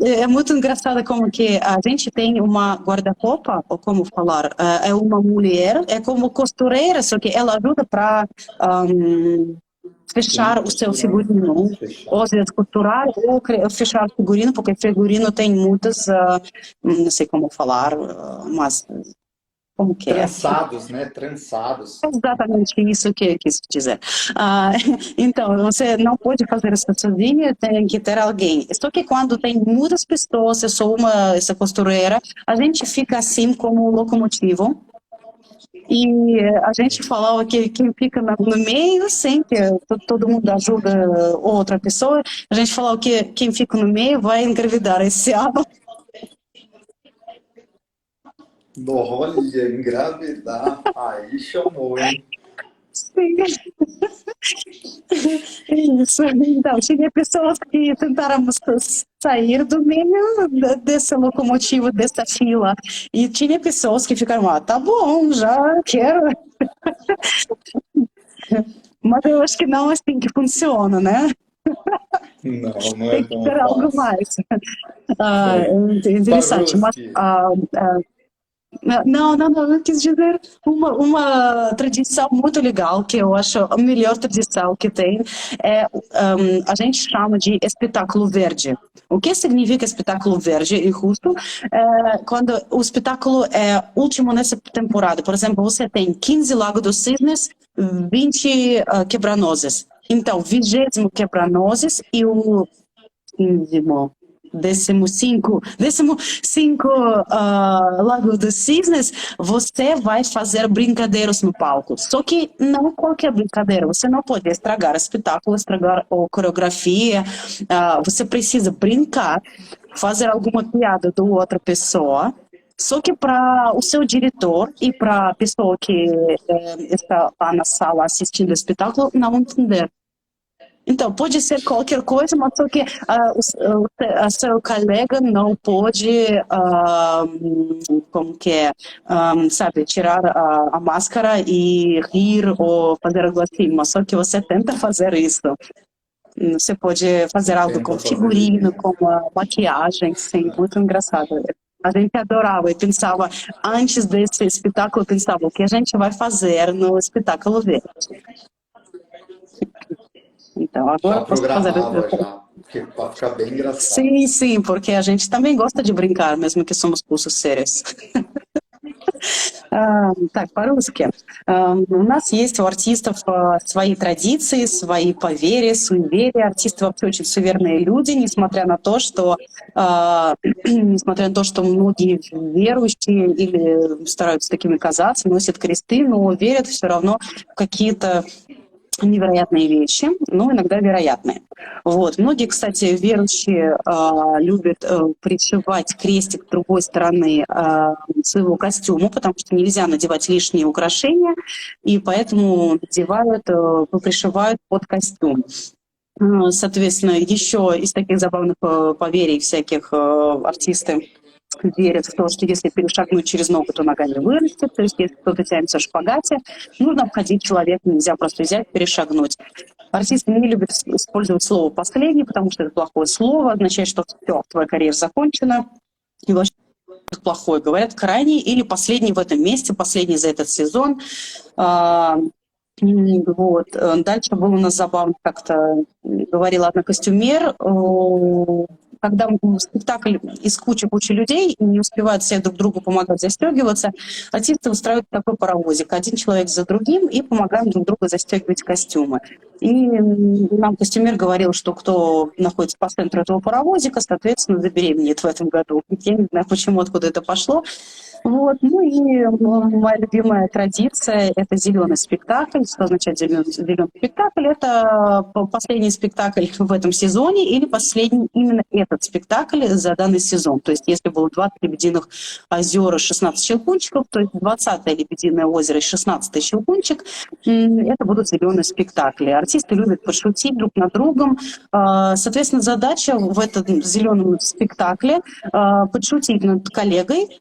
É muito engraçado como que a gente tem uma guarda-roupa, ou como falar, é uma mulher, é como costureira, só que ela ajuda para Sim, fechar o seu costurar, figurino, ou fechar. às vezes costurar ou fechar o figurino, porque figurino tem muitas, não sei como falar, mas como que é? Trançados, né? Trançados. Exatamente isso que eu quis dizer. Ah, então, você não pode fazer isso sozinha, tem que ter alguém. Só que quando tem muitas pessoas, eu sou essa costureira, a gente fica assim como locomotivo. E a gente falava que quem fica no meio, sempre, todo mundo ajuda outra pessoa, a gente falava que quem fica no meio vai engravidar esse ano. Olha, engravidar. Aí chamou, hein? Sim. Isso. Então, tinha pessoas que tentaram sair do meio desse locomotivo, dessa fila. E tinha pessoas que ficaram, tá bom, já quero. Mas eu acho que não é assim que funciona, né? Não, não é Tem que tão ter algo fácil. mais. Bem, É interessante. Mas Baruski, não, eu quis dizer uma tradição muito legal, que eu acho a melhor tradição que tem, a gente chama de espetáculo verde. O que significa espetáculo verde e justo? Quando o espetáculo é último nessa temporada, por exemplo, você tem 15 Lago dos Cisnes, 20 quebra-nozes. Então, 20º quebra-nozes e o 15º. Décimo cinco Lago dos Cisnes, você vai fazer brincadeiras no palco. Só que não qualquer brincadeira. Você não pode estragar o espetáculo, estragar a coreografia. Você precisa brincar, fazer alguma piada da outra pessoa. Só que para o seu diretor e para a pessoa que está lá na sala assistindo o espetáculo não entender. Então, pode ser qualquer coisa, mas só que a seu colega não pode, como que é, sabe, tirar a máscara e rir ou fazer algo assim, mas só que você tenta fazer isso. Você pode fazer algo com tenta fazer figurino, isso. com maquiagem, sim, muito engraçado. A gente adorava e pensava, antes desse espetáculo, eu pensava, o que a gente vai fazer no espetáculo verde? Então, agora Já eu posso fazer. programava já, porque para ficar bem engraçado. Sim, porque a gente também gosta de brincar, mesmo que somos cursos sérios. Так, по-русски. У нас есть у артистов свои традиции, свои поверья, суеверия. Артисты вообще очень суеверные люди, несмотря на то, что, несмотря на то, что многие верующие или стараются такими казаться, носят кресты, но верят все равно в какие-то невероятные вещи, но иногда вероятные. Вот. Многие, кстати, верующие любят пришивать крестик с другой стороны своего костюма, потому что нельзя надевать лишние украшения, и поэтому надевают, пришивают под костюм. Соответственно, еще из таких забавных поверий всяких артисты верят в то, что если перешагнуть через ногу, то нога не вырастет. То есть если кто-то тянется в шпагате, нужно обходить человека, нельзя просто взять, перешагнуть. Артисты не любят использовать слово «последний», потому что это плохое слово, означает, что все, твоя карьера закончена, и вообще плохое. Говорят крайний или последний в этом месте, последний за этот сезон. Вот. Дальше был у нас забавно, как-то говорила одна костюмер, когда спектакль из кучи людей и не успевают все друг другу помогать застегиваться, артисты устраивают такой паровозик. Один человек за другим и помогаем друг другу застегивать костюмы. И нам костюмер говорил, что кто находится по центру этого паровозика, соответственно, забеременеет в этом году. Я не знаю, почему, откуда это пошло. Вот. Ну и моя любимая традиция – это зеленый спектакль. Что означает зеленый спектакль? Это последний спектакль в этом сезоне или последний именно этот спектакль за данный сезон. То есть если было 20 «Лебединых озер» и 16 «Щелкунчиков», то есть 20-е «Лебединое озеро» и 16-й «Щелкунчик» – это будут зеленые спектакли. Артисты любят пошутить друг над другом. Соответственно, задача в этом зеленом спектакле – подшутить над коллегой,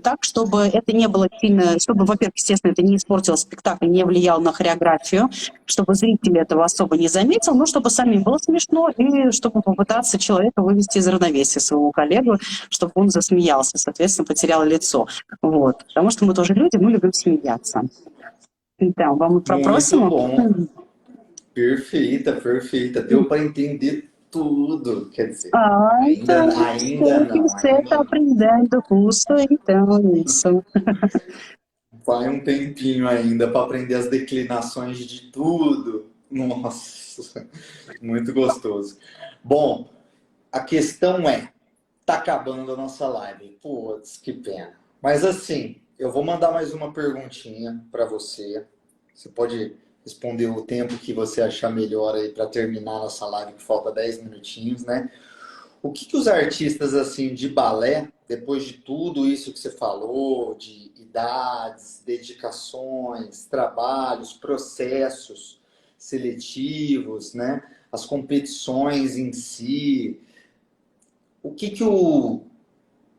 так, чтобы это не было сильно, чтобы, во-первых, естественно, это не испортило спектакль, не влияло на хореографию, чтобы зритель этого особо не заметил, но чтобы самим было смешно и чтобы попытаться человека вывести из равновесия своего коллегу, чтобы он засмеялся, соответственно, потерял лицо. Вот. Потому что мы тоже люди, мы любим смеяться. Então, vamos para a próxima? Muito bom. Perfeita, perfeita. Deu para entender tudo, quer dizer, Então, ainda não. você está aprendendo russo, então isso. Vai um tempinho ainda para aprender as declinações de tudo. Nossa, muito gostoso. Bom, a questão é, tá acabando a nossa live. Putz, que pena. Mas assim, eu vou mandar mais uma perguntinha para você. Você pode responder o tempo que você achar melhor aí para terminar a nossa live, que falta 10 minutinhos, né? O que os artistas assim de balé, depois de tudo isso que você falou, de idades, dedicações, trabalhos, processos seletivos, né? As competições em si, o que o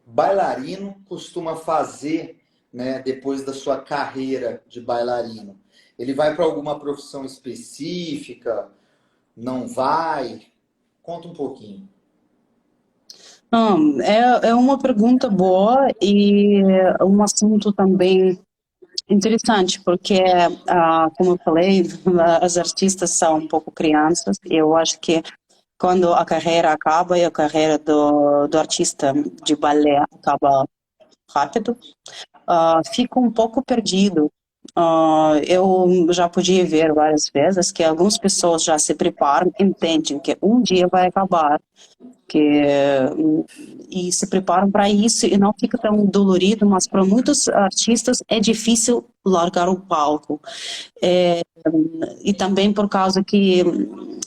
bailarino costuma fazer, né, depois da sua carreira de bailarino? Ele vai para alguma profissão específica? Não vai? Conta um pouquinho. É uma pergunta boa e um assunto também interessante, porque, como eu falei, as artistas são um pouco crianças. Eu acho que quando a carreira acaba e a carreira do artista de balé acaba rápido, fica um pouco perdido. Eu já podia ver várias vezes que algumas pessoas já se preparam, entendem que um dia vai acabar, e se preparam para isso e não fica tão dolorido, mas para muitos artistas é difícil largar o palco. E também por causa que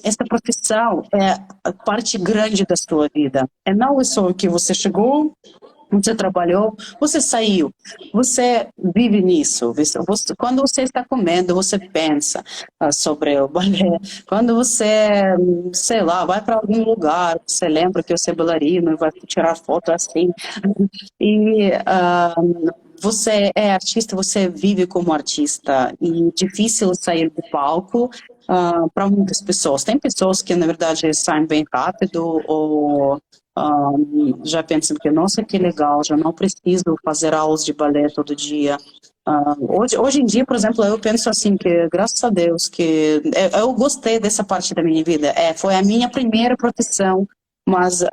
essa profissão é parte grande da sua vida. Não é só que você chegou, você trabalhou, você saiu, você vive nisso. Quando você está comendo, você pensa sobre o balé. Quando você, sei lá, vai para algum lugar, você lembra que você é bailarino e vai tirar foto assim. E você é artista, você vive como artista. E é difícil sair do palco para muitas pessoas. Tem pessoas que, na verdade, saem bem rápido ou já pensam que, nossa, que legal, já não preciso fazer aulas de balé todo dia. Hoje em dia, por exemplo, eu penso assim, que graças a Deus, que eu gostei dessa parte da minha vida. Foi a minha primeira profissão, mas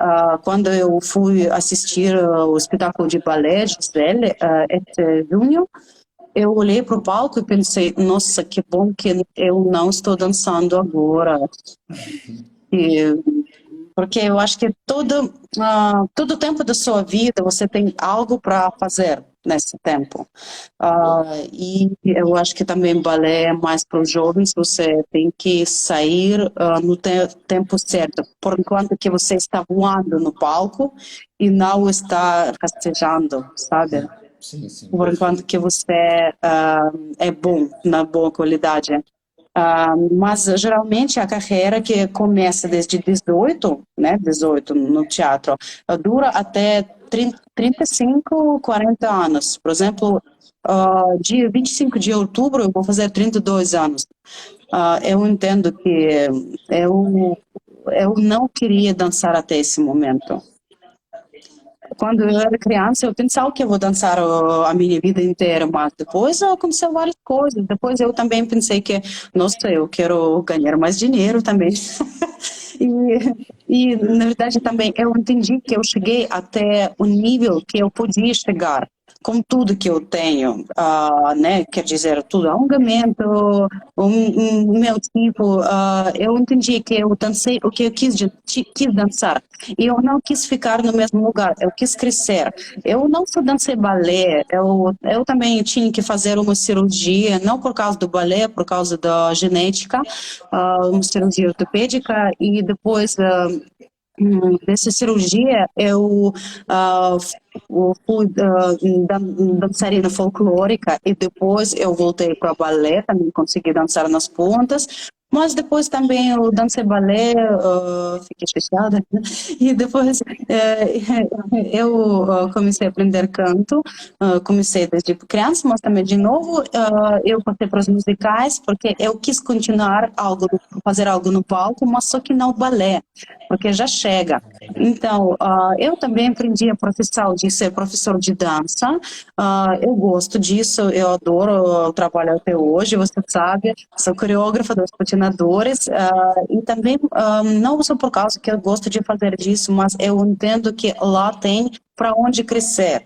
quando eu fui assistir o espetáculo de balé, Gisele, este junho, eu olhei para o palco e pensei, nossa, que bom que eu não estou dançando agora. Porque eu acho que todo o tempo da sua vida você tem algo para fazer nesse tempo. E eu acho que também balé é mais para os jovens, você tem que sair no tempo certo, por enquanto que você está voando no palco e não está rastejando, sabe? Sim, sim. Por enquanto que você é bom, na boa qualidade. Mas geralmente a carreira que começa desde 18, né, 18 no teatro, dura até 35, 40 anos. Por exemplo, dia 25 de outubro eu vou fazer 32 anos. Eu entendo que eu não queria dançar até esse momento. Quando eu era criança, eu pensava que eu vou dançar a minha vida inteira, mas depois aconteceu várias coisas. Depois eu também pensei que, nossa, eu quero ganhar mais dinheiro também. Na verdade, também eu entendi que eu cheguei até o nível que eu podia chegar com tudo que eu tenho, né? Quer dizer, tudo alongamento, o meu tipo, eu entendi que eu dancei o que eu quis dançar. E eu não quis ficar no mesmo lugar, eu quis crescer. Eu não só dancei balé, eu também tinha que fazer uma cirurgia, não por causa do balé, por causa da genética, uma cirurgia ortopédica, e depois dessa cirurgia eu fui dançarina folclórica e depois eu voltei para balé, também consegui dançar nas pontas, mas depois também eu dancei balé, fiquei chateada, né? E depois eu comecei a aprender canto, comecei desde criança, mas também de novo eu passei para os musicais porque eu quis continuar fazer algo no palco, mas só que não balé, porque já chega. Então, eu também aprendi a profissão de ser professor de dança. Eu gosto disso, eu adoro o trabalho até hoje, você sabe, sou coreógrafa dos patinadores, e também, não só por causa que eu gosto de fazer disso, mas eu entendo que lá tem para onde crescer.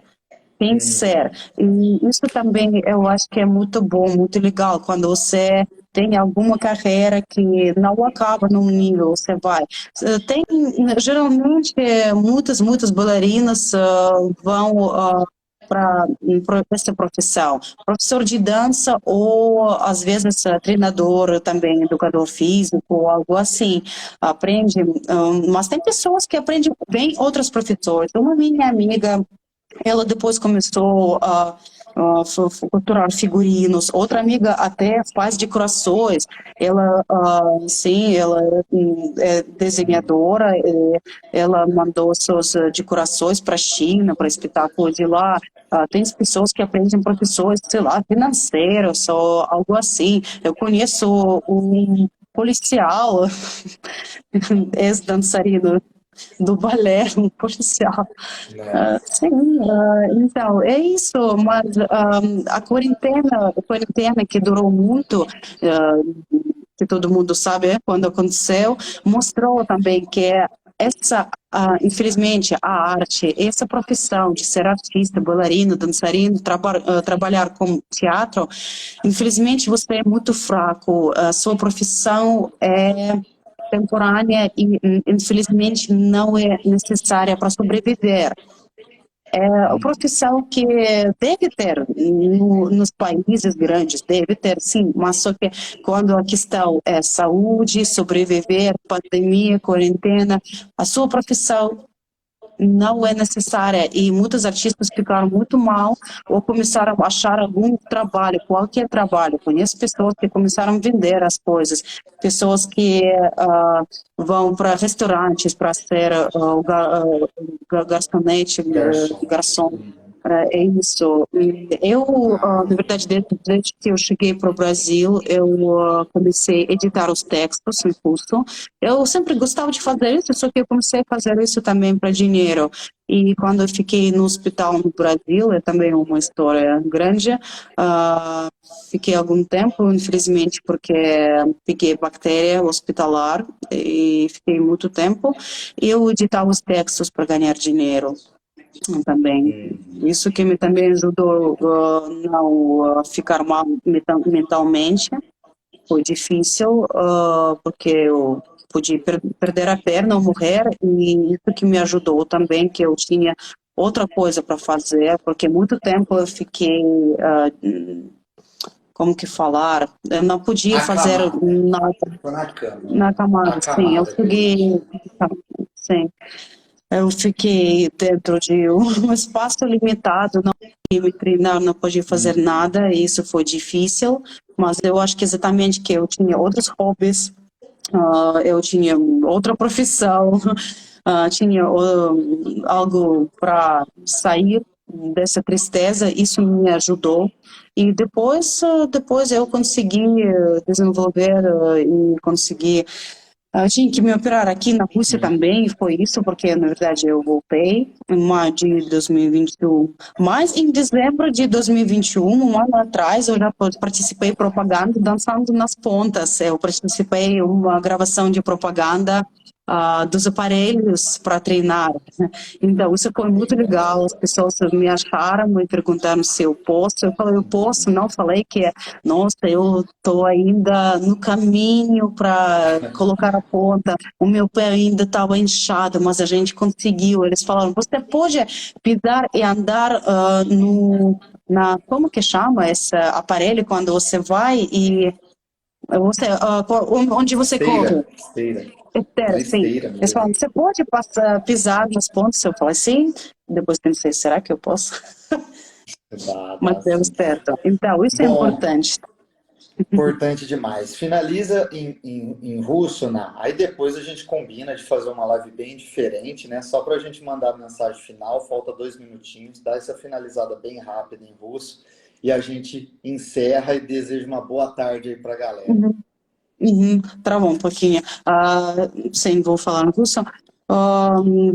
Tem que ser. E isso também eu acho que é muito bom, muito legal, quando você tem alguma carreira que não acaba num nível, você vai. Tem, geralmente, muitas bailarinas vão para essa profissão. Professor de dança ou, às vezes, treinador também, educador físico, algo assim. Aprende, mas tem pessoas que aprendem bem outras profissões. Uma minha amiga, ela depois começou a costurar figurinos. Outra amiga até faz decorações. Ela, sim, ela é desenhadora. Ela mandou suas decorações para a China, para espetáculo de lá. Tem pessoas que aprendem profissões, sei lá, financeiras ou algo assim. Eu conheço um policial, ex-dançarino do balé, um policial. Sim, então, é isso, mas a quarentena que durou muito, que todo mundo sabe quando aconteceu, mostrou também que infelizmente, a arte, essa profissão de ser artista, bailarino, dançarino, trabalhar com teatro, infelizmente você é muito fraco, a sua profissão é temporânea e, infelizmente, não é necessária para sobreviver. É a profissão que deve ter nos países grandes, deve ter sim, mas só que quando a questão é saúde, sobreviver, pandemia, quarentena, a sua profissão não é necessária e muitos artistas ficaram muito mal ou começaram a achar algum trabalho, qualquer trabalho. Conheço pessoas que começaram a vender as coisas, pessoas que vão para restaurantes para ser garçonete, Garçom. garçom. É isso. Na verdade, desde que eu cheguei para o Brasil, eu comecei a editar os textos em curso. Eu sempre gostava de fazer isso, só que eu comecei a fazer isso também para dinheiro. E quando eu fiquei no hospital no Brasil, é também uma história grande. Fiquei algum tempo, infelizmente, porque peguei bactéria hospitalar e fiquei muito tempo. E eu editava os textos para ganhar dinheiro também. Isso que me também ajudou a não ficar mal mentalmente. Foi difícil, porque eu podia perder a perna ou morrer, e isso que me ajudou também, que eu tinha outra coisa para fazer, porque muito tempo eu fiquei, como que falar, eu não podia fazer Acamado. nada Tô na cama. na camada, sim, eu Acamada, que eu fiquei, digo. sim. Eu fiquei dentro de um espaço limitado, não podia me treinar, não podia fazer Uhum. nada, e isso foi difícil, mas eu acho que exatamente que eu tinha outros hobbies, eu tinha outra profissão, tinha algo para sair dessa tristeza, isso me ajudou. E depois eu consegui desenvolver e consegui tinha que me operar aqui na Rússia Uhum. também, foi isso, porque na verdade eu voltei em maio de 2021. Mas em dezembro de 2021, um ano atrás, eu já participei de propaganda dançando nas pontas. Eu participei de uma gravação de propaganda dos aparelhos para treinar. Então, isso foi muito legal. As pessoas me acharam e perguntaram se eu posso. Eu falei, eu posso. Não falei que, nossa, eu estou ainda no caminho para colocar a ponta. O meu pé ainda estava inchado, mas a gente conseguiu. Eles falaram, você pode pisar e andar como que chama esse aparelho quando você vai e onde você corre? Esteira, esteira. Espera, Na sim. esteira Eles falam, mesmo. você pode pisar nos pontos? Eu falei, sim. Depois pensei, será que eu posso? Mas Dá deu sim. certo. Então, isso é Bom, importante. importante demais. Finaliza em russo, né? Aí depois a gente combina de fazer uma live bem diferente, né? Só para a gente mandar a mensagem final, falta 2 minutinhos, dá essa finalizada bem rápida em russo e a gente encerra e deseja uma boa tarde aí para a galera. Мгм. Мгм. Травом плохими. Sim, vou falar russo.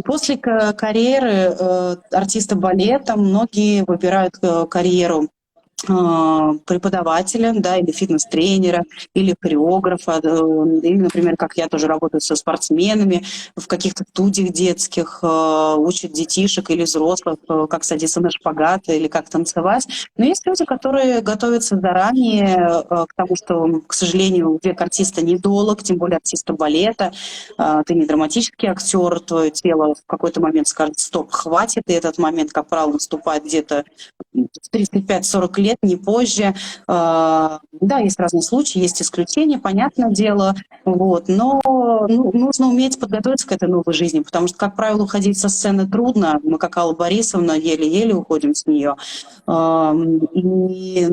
После карьеры артиста балета многие выбирают карьеру преподавателя, да, или фитнес-тренера, или хореографа, или, например, как я тоже работаю со спортсменами в каких-то студиях детских, учат детишек или взрослых, как садиться на шпагат или как танцевать. Но есть люди, которые готовятся заранее к тому, что, к сожалению, век артиста недолг, тем более артиста балета. Ты не драматический актер, твое тело в какой-то момент скажет, стоп, хватит, и этот момент, как правило, наступает где-то в 35-40 лет, не позже. Да, есть разные случаи, есть исключения, понятное дело, вот, но нужно уметь подготовиться к этой новой жизни, потому что, как правило, уходить со сцены трудно. Мы, как Алла Борисовна, еле-еле уходим с нее. И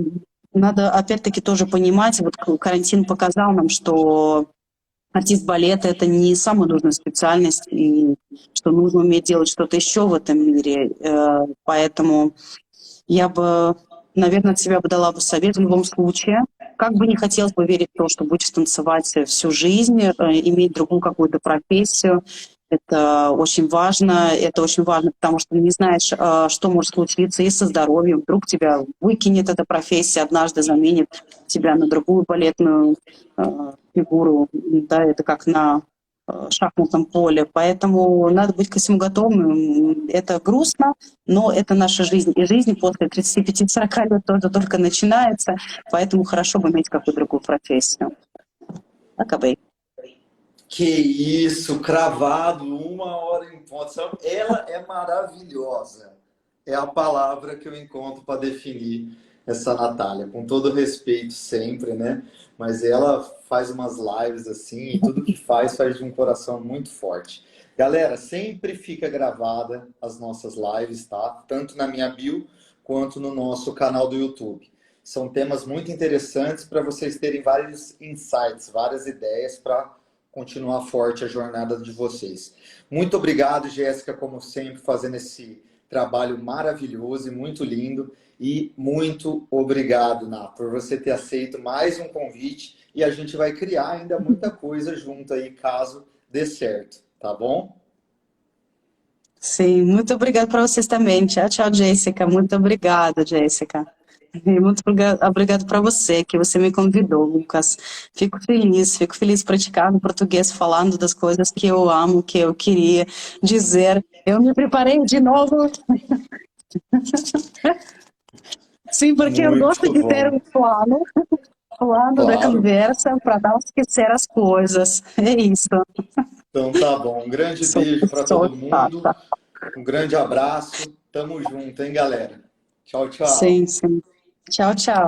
надо, опять-таки, тоже понимать, вот карантин показал нам, что артист балета — это не самая нужная специальность, и что нужно уметь делать что-то еще в этом мире. Поэтому я бы, наверное, от себя бы дала бы совет в любом случае. Как бы не хотелось бы верить в то, что будешь танцевать всю жизнь, иметь другую какую-то профессию. Это очень важно. Это очень важно, потому что не знаешь, что может случиться и со здоровьем. Вдруг тебя выкинет эта профессия, однажды заменит тебя на другую балетную фигуру. Да, это как на шахматном поле. Поэтому надо быть ко всему готовым. Это грустно, но это наша жизнь. И жизнь после 35-40 лет тоже только начинается, поэтому хорошо бы иметь какую-то другую профессию. Acabei. Que isso, cravado, 1 hora em ponto. Ela é maravilhosa. É a palavra que eu encontro para definir essa Natália. Com todo respeito sempre, né? Mas ela faz umas lives assim e tudo que faz de um coração muito forte. Galera, sempre fica gravada as nossas lives, tá? Tanto na minha bio quanto no nosso canal do YouTube. São temas muito interessantes para vocês terem vários insights, várias ideias para continuar forte a jornada de vocês. Muito obrigado, Jéssica, como sempre, fazendo esse trabalho maravilhoso e muito lindo. E muito obrigado, Ná, por você ter aceito mais um convite. E a gente vai criar ainda muita coisa junto aí, caso dê certo. Tá bom? Sim, muito obrigada para vocês também. Tchau, tchau, Jéssica. Muito obrigada, Jéssica. E muito obrigado para você, que você me convidou, Lucas. Fico feliz praticando português, falando das coisas que eu amo, que eu queria dizer. Eu me preparei de novo. Sim, porque eu gosto Muito de ter bom. um plano da Claro. conversa para não esquecer as coisas. É isso. Então tá bom. Um grande Sou beijo para pessoa todo mundo. chata. Um grande abraço. Tamo junto, hein, galera? Tchau, tchau. Sim, sim. Tchau, tchau.